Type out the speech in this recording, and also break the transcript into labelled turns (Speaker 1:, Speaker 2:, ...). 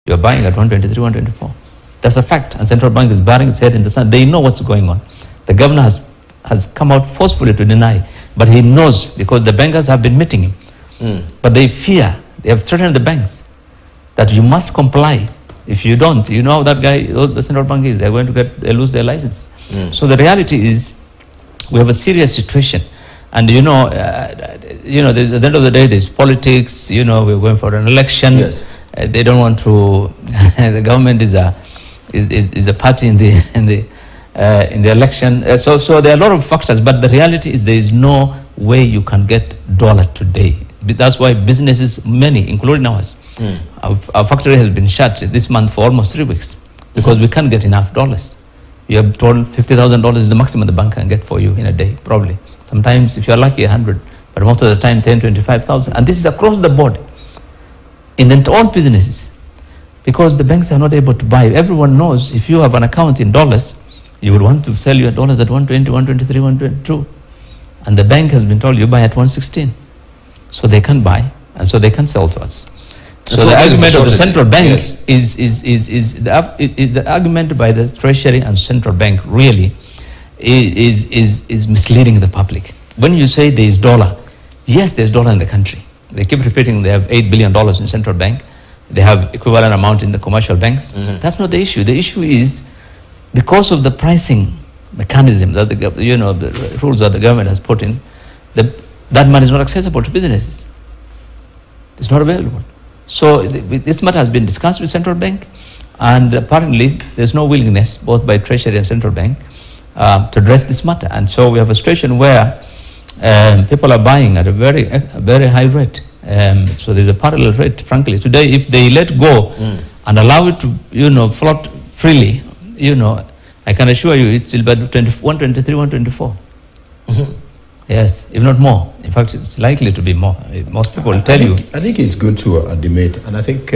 Speaker 1: You're buying at 123, 124. That's a fact. And central bank is burying its head in the sand. They know what's going on. The governor has come out forcefully to deny, but he knows because the bankers have been meeting him. But they fear. They have threatened the banks that you must comply. If you don't, you know how that guy, the central bank is, they're going to lose their license. So the reality is, we have a serious situation. And at the end of the day, there's politics. We're going for an election.
Speaker 2: Yes.
Speaker 1: They don't want to. The government is a party in the election. So there are a lot of factors. But the reality is, there is no way you can get dollar today. That's why businesses, many, including ours, our factory has been shut this month for almost 3 weeks because we can't get enough dollars. You have told $50,000 is the maximum the bank can get for you in a day, probably. Sometimes, if you're lucky, 100, but most of the time, 10, 25,000. And this is across the board in all businesses, because the banks are not able to buy. Everyone knows if you have an account in dollars, you would want to sell your dollars at 120, 123, 122. And the bank has been told you buy at 116. So they can buy, and so they can sell to us. So the argument of the central bank is the argument by the Treasury and central bank really is misleading the public. When you say there is dollar, yes, there's dollar in the country. They keep repeating they have $8 billion in central bank. They have equivalent amount in the commercial banks. That's not the issue. The issue is because of the pricing mechanism that the rules that the government has put in, that money is not accessible to businesses. It's not available. So this matter has been discussed with central bank, and apparently there's no willingness, both by Treasury and central bank, to address this matter. And so we have a situation where people are buying at a very high rate. So there's a parallel rate, frankly. Today, if they let go and allow it to, float freely, I can assure you it's about 123, 124. Yes, if not more. In fact, it's likely to be more. Most people will tell you.
Speaker 2: I think it's good to admit, and I think